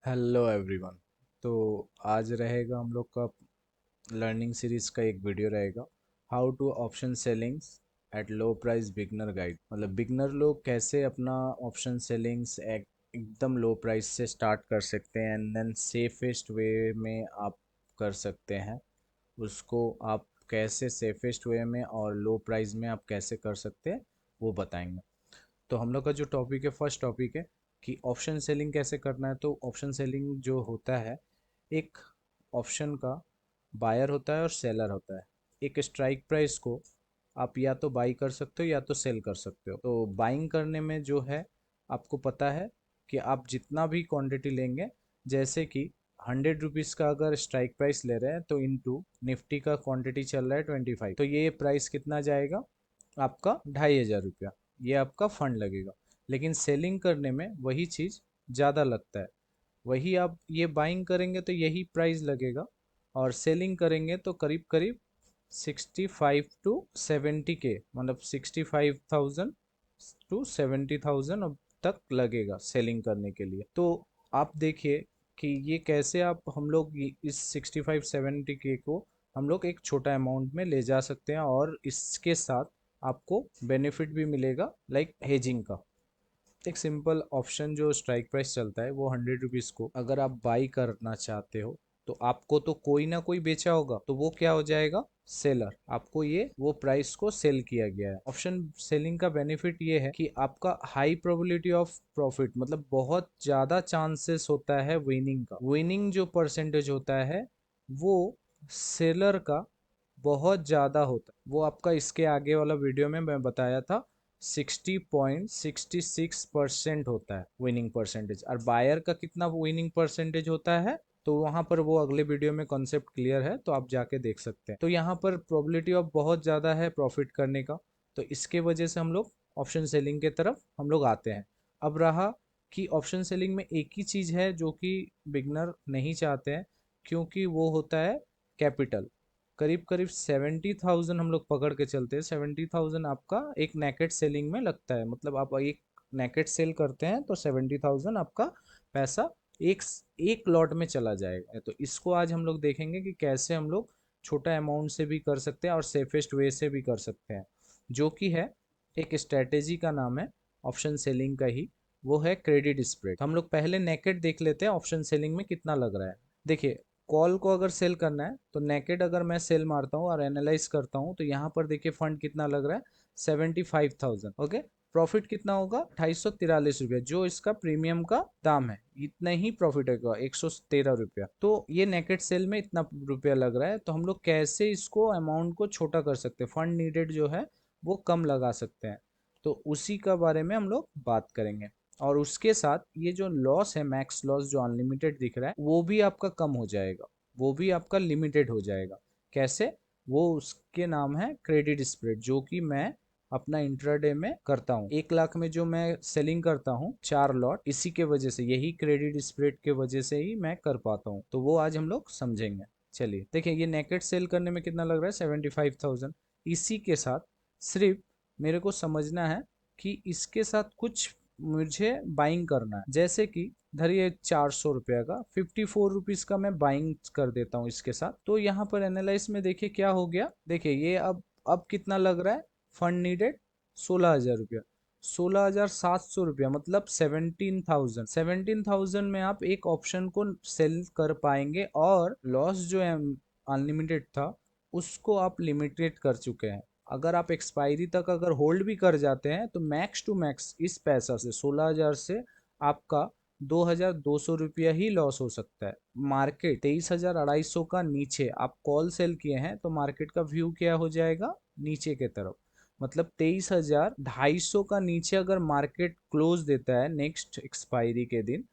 Hello everyone. तो आज रहेगा हम लोग का लर्निंग सीरीज का एक वीडियो रहेगा, how to option sellings at low price beginner guide. मतलब बिगनर लोग कैसे अपना ऑप्शन सेलिंग्स एकदम लो प्राइस से स्टार्ट कर सकते हैं एंड देन सेफेस्ट वे में आप कर सकते हैं उसको। आप कैसे सेफेस्ट वे में और लो प्राइस में आप कैसे कर सकते हैं वो बताएंगे। तो हम लोग का जो टॉपिक है, फर्स्ट टॉपिक है कि ऑप्शन सेलिंग कैसे करना है। तो ऑप्शन सेलिंग जो होता है, एक ऑप्शन का बायर होता है और सेलर होता है। एक स्ट्राइक प्राइस को आप या तो बाई कर सकते हो या तो सेल कर सकते हो। तो बाइंग करने में जो है, आपको पता है कि आप जितना भी क्वांटिटी लेंगे, जैसे कि 100 रुपीज़ का अगर स्ट्राइक प्राइस ले रहे हैं तो इनटू निफ्टी का क्वांटिटी चल रहा है 25, तो ये प्राइस कितना जाएगा आपका 2500 रुपया। ये आपका फंड लगेगा। लेकिन सेलिंग करने में वही चीज़ ज़्यादा लगता है। वही आप ये बाइंग करेंगे तो यही प्राइस लगेगा, और सेलिंग करेंगे तो करीब करीब 65 to 70 के, मतलब 65,000 to 70,000 तक लगेगा सेलिंग करने के लिए। तो आप देखिए कि ये कैसे आप हम लोग इस 65-70 के को हम लोग एक छोटा अमाउंट में ले जा सकते हैं, और इसके साथ आपको बेनिफिट भी मिलेगा लाइक हेजिंग का। एक सिंपल ऑप्शन जो स्ट्राइक प्राइस चलता है वो 100 रुपीज़ को अगर आप बाई करना चाहते हो तो आपको तो कोई ना कोई बेचा होगा, तो वो क्या हो जाएगा, सेलर। आपको ये वो प्राइस को सेल किया गया है। ऑप्शन सेलिंग का बेनिफिट ये है कि आपका हाई प्रोबेबिलिटी ऑफ प्रॉफिट, मतलब बहुत ज़्यादा चांसेस होता है विनिंग का। विनिंग जो परसेंटेज होता है वो सेलर का बहुत ज़्यादा होता है। वो आपका इसके आगे वाला वीडियो में मैं बताया था, 60.66% होता है विनिंग परसेंटेज। और बायर का कितना विनिंग परसेंटेज होता है, तो वहाँ पर वो अगले वीडियो में कॉन्सेप्ट क्लियर है, तो आप जाके देख सकते हैं। तो यहाँ पर प्रोबेबिलिटी ऑफ बहुत ज़्यादा है प्रॉफिट करने का, तो इसके वजह से हम लोग ऑप्शन सेलिंग के तरफ हम लोग आते हैं। अब रहा कि ऑप्शन सेलिंग में एक ही चीज़ है जो कि बिगनर नहीं चाहते हैं, क्योंकि वो होता है कैपिटल। करीब करीब 70,000 हम लोग पकड़ के चलते हैं। 70,000 आपका एक नेकेट सेलिंग में लगता है। मतलब आप एक नेकेट सेल करते हैं तो 70,000 आपका पैसा एक एक लॉट में चला जाएगा। तो इसको आज हम लोग देखेंगे कि कैसे हम लोग छोटा अमाउंट से भी कर सकते हैं और सेफेस्ट वे से भी कर सकते हैं, जो कि है एक स्ट्रेटेजी का नाम है ऑप्शन सेलिंग का ही। वो है क्रेडिट स्प्रेड। हम लोग पहले नेकेट देख लेते हैं ऑप्शन सेलिंग में कितना लग रहा है। देखिए, कॉल को अगर सेल करना है तो नेकेड अगर मैं सेल मारता हूँ और एनालाइज करता हूँ तो यहाँ पर देखिए फंड कितना लग रहा है, 75,000। ओके, प्रॉफिट कितना होगा, 243 रुपया, जो इसका प्रीमियम का दाम है। इतना ही प्रॉफिट होगा, 113 रुपया। तो ये नेकेड सेल में इतना रुपया लग रहा है। तो हम लोग कैसे इसको अमाउंट को छोटा कर सकते हैं, फंड नीडेड जो है वो कम लगा सकते हैं, तो उसी का बारे में हम लोग बात करेंगे। और उसके साथ ये जो लॉस है, मैक्स लॉस जो अनलिमिटेड दिख रहा है, वो भी आपका कम हो जाएगा, वो भी आपका लिमिटेड हो जाएगा। कैसे, वो उसके नाम है क्रेडिट स्प्रेड, जो कि मैं अपना इंट्राडे में करता हूँ। 1 लाख में जो मैं सेलिंग करता हूँ 4 लॉट, इसी के वजह से, यही क्रेडिट स्प्रेड के वजह से ही मैं कर पाता हूँ। तो वो आज हम लोग समझेंगे। चलिए देखिए, ये नेकेट सेल करने में कितना लग रहा है, 75,000। इसी के साथ सिर्फ मेरे को समझना है कि इसके साथ कुछ मुझे बाइंग करना है। जैसे कि धरिए 400 रुपया का, 54 रुपीज़ का मैं बाइंग कर देता हूँ इसके साथ। तो यहाँ पर एनालाइज में देखिए क्या हो गया। देखिए ये अब कितना लग रहा है, फंड नीडेड 16,000 रुपया, 16,700 रुपया, मतलब 17,000 में आप एक ऑप्शन को सेल कर पाएंगे। और लॉस जो है अनलिमिटेड था, उसको आप लिमिटेड कर चुके हैं। अगर आप एक्सपायरी तक अगर होल्ड भी कर जाते हैं तो मैक्स टू मैक्स इस पैसा से, 16,000 से आपका 2,200 रुपया ही लॉस हो सकता है। मार्केट 23,250 का नीचे आप कॉल सेल किए हैं तो मार्केट का व्यू क्या हो जाएगा, नीचे के तरफ। मतलब 23,250 का नीचे अगर मार्केट क्लोज देता है नेक्स्ट एक्सपायरी के दिन,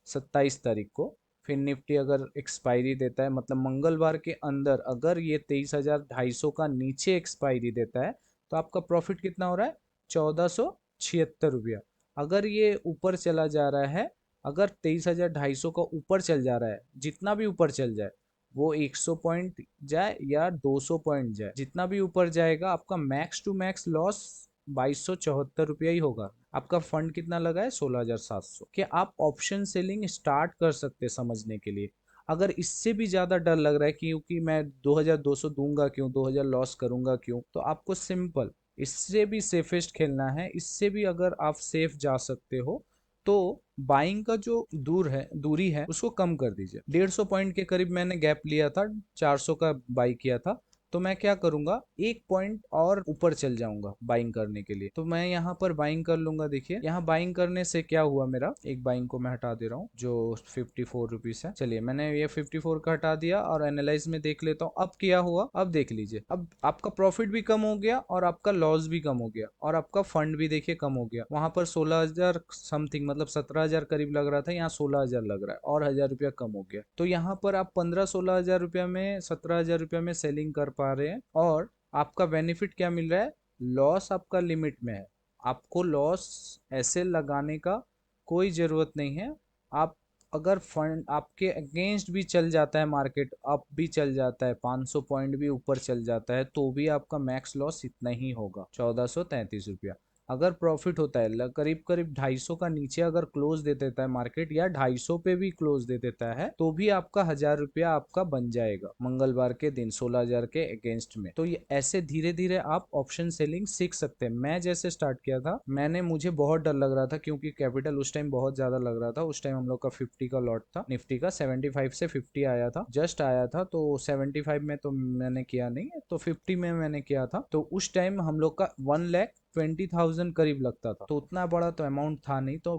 27 तारीख को, फिर निफ्टी अगर एक्सपायरी देता है, मतलब मंगलवार के अंदर अगर ये 23,250 का नीचे एक्सपायरी देता है, तो आपका प्रॉफिट कितना हो रहा है, 1,476 रुपया। अगर ये ऊपर चला जा रहा है, अगर 23,250 का ऊपर चल जा रहा है, जितना भी ऊपर चल जाए, वो 100 पॉइंट जाए या 200 पॉइंट जाए, जितना भी ऊपर जाएगा, आपका मैक्स टू मैक्स लॉस 2,274 रुपया ही होगा। आपका फंड कितना लगा है 16,700। क्या आप ऑप्शन सेलिंग स्टार्ट कर सकते हैं समझने के लिए? अगर इससे भी ज्यादा डर लग रहा है क्योंकि मैं 2,200 दूंगा क्यों, 2,000 लॉस करूंगा क्यों, तो आपको सिंपल इससे भी सेफेस्ट खेलना है। इससे भी अगर आप सेफ जा सकते हो तो बाइंग का जो दूरी है उसको कम कर दीजिए। 150 पॉइंट के करीब मैंने गैप लिया था, 400 का बाई किया था, तो मैं क्या करूंगा, 1 पॉइंट और ऊपर चल जाऊंगा बाइंग करने के लिए। तो मैं यहाँ पर बाइंग कर लूंगा। देखिए यहाँ बाइंग करने से क्या हुआ, मेरा एक बाइंग को मैं हटा दे रहा हूँ जो 54 रुपीज है। चलिए मैंने ये 54 का हटा दिया और एनालाइज में देख लेता हूँ अब क्या हुआ। अब देख लीजिए, अब आपका प्रॉफिट भी कम हो गया और आपका लॉस भी कम हो गया और आपका फंड भी देखिए कम हो गया। वहां पर 16,000 समथिंग, मतलब 17,000 करीब लग रहा था, यहाँ 16,000 लग रहा है और 1,000 रुपया कम हो गया। तो यहाँ पर आप 15-16 हजार रुपया में, 17,000 रुपया में सेलिंग कर पा रहे हैं और आपका बेनिफिट क्या मिल रहा है, लॉस आपका लिमिट में है। आपको लॉस ऐसे लगाने का कोई जरूरत नहीं है। आप अगर फंड आपके अगेंस्ट भी चल जाता है, मार्केट अप भी चल जाता है, 500 पॉइंट भी ऊपर चल जाता है, तो भी आपका मैक्स लॉस इतना ही होगा, 1,433 रुपया। अगर प्रॉफिट होता है करीब करीब 250 का नीचे अगर क्लोज दे देता है मार्केट, या 250 पे भी क्लोज दे देता है, तो भी आपका 1,000 रुपया आपका बन जाएगा मंगलवार के दिन 16,000 के अगेंस्ट में। तो ये ऐसे धीरे धीरे आप ऑप्शन सेलिंग सीख सकते हैं। मैं जैसे स्टार्ट किया था, मुझे बहुत डर लग रहा था क्योंकि कैपिटल उस टाइम बहुत ज्यादा लग रहा था। उस टाइम हम लोग का 50 का लॉट था, निफ्टी का 75 से 50 आया था, जस्ट आया था। तो 75 में तो मैंने किया नहीं, तो 50 में मैंने किया था। तो उस टाइम हम लोग का 1,20,000 करीब लगता था, तो उतना बड़ा तो अमाउंट था नहीं। तो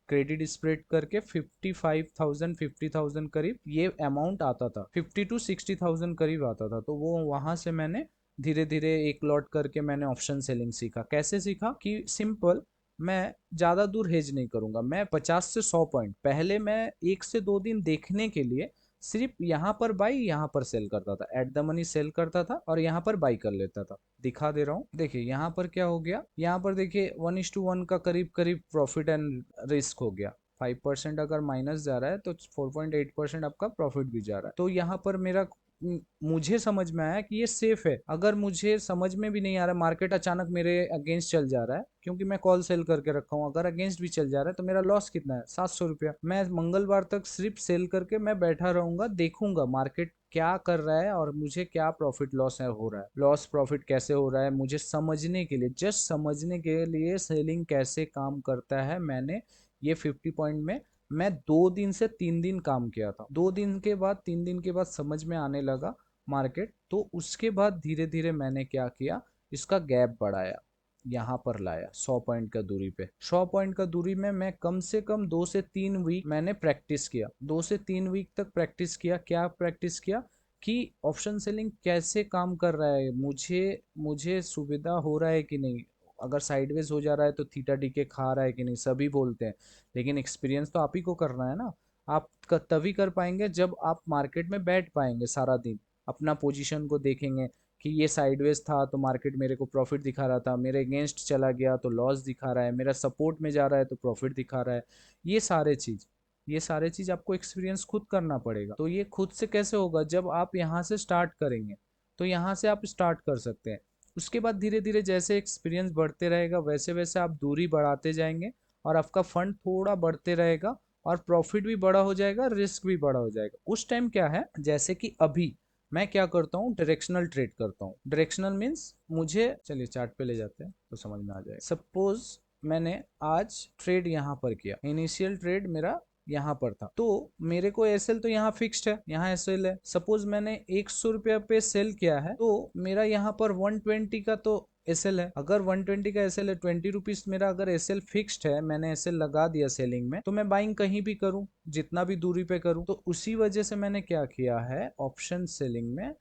क्रेडिट स्प्रेड करके 55,000 50,000 करीब ये अमाउंट आता था, 50 to 60,000 करीब आता था। तो वो वहां से मैंने धीरे धीरे एक लॉट करके मैंने ऑप्शन सेलिंग सीखा। कैसे सीखा कि सिंपल, मैं ज्यादा दूर हेज नहीं करूंगा। मैं 50 से 100 पॉइंट पहले मैं 1 से 2 दिन देखने के लिए सिर्फ यहाँ पर बाई यहाँ पर सेल करता था, एट द मनी सेल करता था और यहाँ पर बाई कर लेता था। दिखा दे रहा हूँ, देखिए यहाँ पर क्या हो गया, यहाँ पर देखिए 1:1 का करीब करीब प्रॉफिट एंड रिस्क हो गया। 5% अगर माइनस जा रहा है तो 4.8% आपका प्रॉफिट भी जा रहा है। तो यहाँ पर मेरा मुझे समझ में आया कि ये सेफ है। अगर मुझे समझ में भी नहीं आ रहा, मार्केट अचानक मेरे अगेंस्ट चल जा रहा है क्योंकि मैं कॉल सेल करके रखा हूँ, अगर अगेंस्ट भी चल जा रहा है तो मेरा लॉस कितना है, 700 रुपया। मैं मंगलवार तक सिर्फ सेल करके मैं बैठा रहूंगा, देखूंगा मार्केट क्या कर रहा है और मुझे क्या प्रॉफिट लॉस है हो रहा है, लॉस प्रॉफिट कैसे हो रहा है, मुझे समझने के लिए, जस्ट समझने के लिए सेलिंग कैसे काम करता है। मैंने ये 50 पॉइंट में मैं 2 दिन से 3 दिन काम किया था। 2 दिन के बाद 3 दिन के बाद समझ में आने लगा मार्केट। तो उसके बाद धीरे धीरे मैंने क्या किया, इसका गैप बढ़ाया, यहाँ पर लाया 100 पॉइंट का दूरी पे। 100 पॉइंट का दूरी में मैं कम से कम 2 से 3 वीक मैंने प्रैक्टिस किया, 2 से 3 वीक तक प्रैक्टिस किया। क्या प्रैक्टिस किया कि ऑप्शन सेलिंग कैसे काम कर रहा है, मुझे मुझे सुविधा हो रहा है कि नहीं, अगर साइडवेज हो जा रहा है तो थीटा डी के खा रहा है कि नहीं, सभी बोलते हैं। लेकिन एक्सपीरियंस तो आप ही को करना है ना। आप तभी कर पाएंगे जब आप मार्केट में बैठ पाएंगे सारा दिन, अपना पोजीशन को देखेंगे कि ये साइडवेज था तो मार्केट मेरे को प्रॉफिट दिखा रहा था, मेरे अगेंस्ट चला गया तो लॉस दिखा रहा है, मेरा सपोर्ट में जा रहा है तो प्रॉफिट दिखा रहा है। ये सारे चीज ये सारे चीज आपको एक्सपीरियंस खुद करना पड़ेगा। तो ये खुद से कैसे होगा, जब आप यहाँ से स्टार्ट करेंगे। तो यहाँ से आप स्टार्ट कर सकते हैं। उसके बाद धीरे धीरे जैसे एक्सपीरियंस बढ़ते रहेगा वैसे वैसे आप दूरी बढ़ाते जाएंगे और आपका फंड थोड़ा बढ़ते रहेगा और प्रॉफिट भी बड़ा हो जाएगा, रिस्क भी बड़ा हो जाएगा। उस टाइम क्या है, जैसे कि अभी मैं क्या करता हूँ, डायरेक्शनल ट्रेड करता हूँ। डायरेक्शनल मीन्स मुझे, चलिए चार्ट पे ले जाते हैं तो समझ में आ जाएगा। सपोज मैंने आज ट्रेड यहाँ पर किया, इनिशियल ट्रेड मेरा यहाँ पर था, तो मेरे को एसएल तो यहाँ फिक्स्ड है, यहाँ एसएल है। सपोज मैंने 100 रुपया पे सेल किया है तो मेरा यहाँ पर 120 का तो एसएल है। अगर 120 का एसएल है, 20 रुपीज मेरा अगर एसएल फिक्स्ड है, मैंने एसएल लगा दिया सेलिंग में, तो मैं बाइंग कहीं भी करूं, जितना भी दूरी पे करूं। तो उसी वजह से मैंने क्या किया है, ऑप्शन सेलिंग में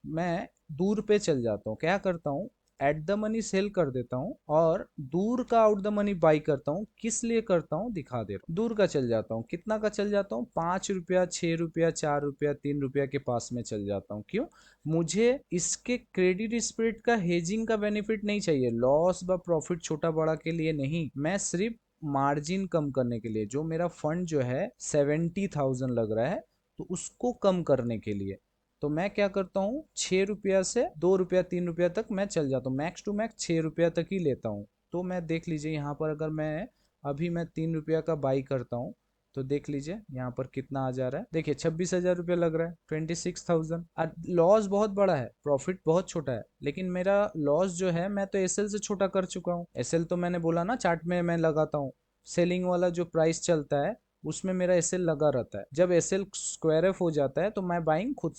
मैं दूर पे चल जाता हूँ। क्या करता हूँ, एट द मनी सेल कर देता हूँ और दूर का आउट द मनी बाई करता हूँ। किस लिए करता हूँ दिखा दे रहा हूँ। दूर का चल जाता हूँ, कितना का चल जाता हूँ, 5 रुपया, 6 रुपया, 4 रुपया, 3 रुपया के पास में चल जाता हूँ। क्यों, मुझे इसके क्रेडिट स्प्रेड का हेजिंग का बेनिफिट नहीं चाहिए, लॉस व प्रॉफिट छोटा बड़ा के लिए नहीं, मैं सिर्फ मार्जिन कम करने के लिए। जो मेरा फंड जो है 70,000 लग रहा है, तो उसको कम करने के लिए तो मैं क्या करता हूँ, 6 रुपया से 2 रुपया 3 रुपया तक मैं चल जाता हूँ, मैक्स टू मैक्स 6 रुपया तक ही लेता हूँ। तो मैं देख लीजिए यहाँ पर अगर मैं 3 रुपया का बाई करता हूँ तो देख लीजिए यहाँ पर कितना आ जा रहा है। देखिए 26,000 रुपया लग रहा है, 26,000। लॉस बहुत बड़ा है, प्रॉफिट बहुत छोटा है, लेकिन मेरा लॉस जो है मैं तो एसएल से छोटा कर चुका हूँ। एसएल तो मैंने बोला ना चार्ट में मैं लगाता हूँ, सेलिंग वाला जो प्राइस चलता है उसमें मेरा एसएल लगा रहता है। जब एसएल स्क्वायर ऑफ हो जाता है तो मैं बाइंग खुद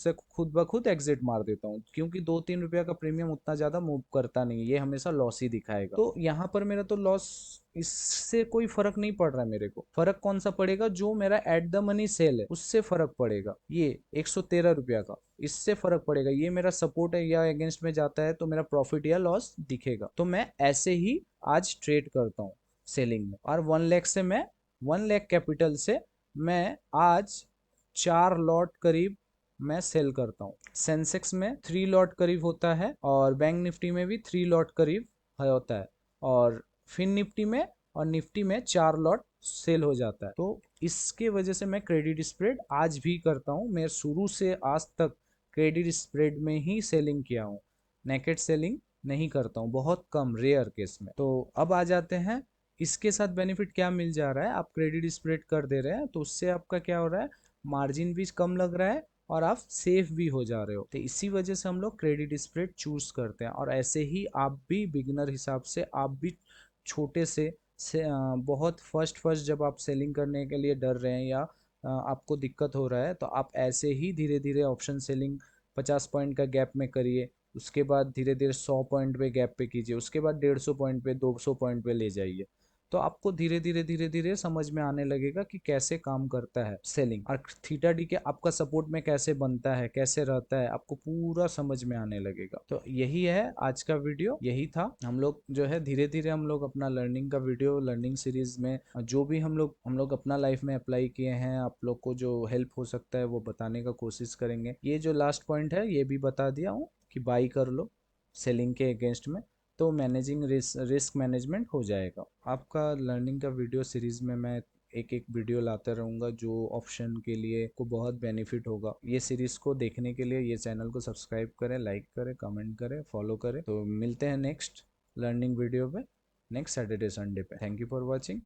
ब खुद एग्जिट मार देता हूँ, क्योंकि 2-3 रुपया का प्रीमियम उतना ज्यादा मूव करता नहीं है, ये हमेशा लॉस ही दिखाएगा। तो यहाँ पर मेरा तो लॉस, इससे कोई फर्क नहीं पड़ रहा है मेरे को। फर्क कौन सा पड़ेगा, जो मेरा एट द मनी सेल है उससे फर्क पड़ेगा। ये 113 रुपया का, इससे फर्क पड़ेगा। ये मेरा सपोर्ट है या अगेंस्ट में जाता है तो मेरा प्रॉफिट या लॉस दिखेगा। तो मैं ऐसे ही आज ट्रेड करता हूँ सेलिंग में। और 1 लाख से मैं 1 लाख कैपिटल से मैं आज 4 लॉट करीब मैं सेल करता हूँ। सेंसेक्स में 3 लॉट करीब होता है, और बैंक निफ्टी में भी 3 लॉट करीब होता है, और फिन निफ्टी में और निफ्टी में 4 लॉट सेल हो जाता है। तो इसके वजह से मैं क्रेडिट स्प्रेड आज भी करता हूँ। मैं शुरू से आज तक क्रेडिट स्प्रेड में ही सेलिंग किया हूँ, नेकेड सेलिंग नहीं करता हूँ, बहुत कम, रेयर केस में। तो अब आ जाते हैं इसके साथ बेनिफिट क्या मिल जा रहा है। आप क्रेडिट स्प्रेड कर दे रहे हैं तो उससे आपका क्या हो रहा है, मार्जिन भी कम लग रहा है और आप सेफ भी हो जा रहे हो। तो इसी वजह से हम लोग क्रेडिट स्प्रेड चूज करते हैं। और ऐसे ही आप भी बिगिनर हिसाब से आप भी छोटे से बहुत फर्स्ट फर्स्ट जब आप सेलिंग करने के लिए डर रहे हैं या आपको दिक्कत हो रहा है, तो आप ऐसे ही धीरे धीरे ऑप्शन सेलिंग 50 पॉइंट का गैप में करिए। उसके बाद धीरे धीरे 100 पॉइंट पे गैप पे कीजिए, उसके बाद 150 पॉइंट पे, 200 पॉइंट पे ले जाइए। तो आपको धीरे धीरे समझ में आने लगेगा कि कैसे काम करता है सेलिंग, और थीटा डी के आपका सपोर्ट में कैसे बनता है, कैसे रहता है, आपको पूरा समझ में आने लगेगा। तो यही है आज का वीडियो, यही था। हम लोग जो है धीरे धीरे हम लोग अपना लर्निंग का वीडियो, लर्निंग सीरीज में जो भी हम लोग अपना लाइफ में अप्लाई किए हैं, आप लोग को जो हेल्प हो सकता है वो बताने का कोशिश करेंगे। ये जो लास्ट पॉइंट है ये भी बता दिया हूँ कि बाई कर लो सेलिंग के अगेंस्ट में, तो मैनेजिंग रिस्क मैनेजमेंट हो जाएगा। आपका लर्निंग का वीडियो सीरीज में मैं एक एक वीडियो लाता रहूँगा जो ऑप्शन के लिए को बहुत बेनिफिट होगा। ये सीरीज को देखने के लिए ये चैनल को सब्सक्राइब करें, लाइक करें, कमेंट करें, फॉलो करें। तो मिलते हैं नेक्स्ट लर्निंग वीडियो पे, नेक्स्ट सैटरडे संडे पे। Thank you for watching.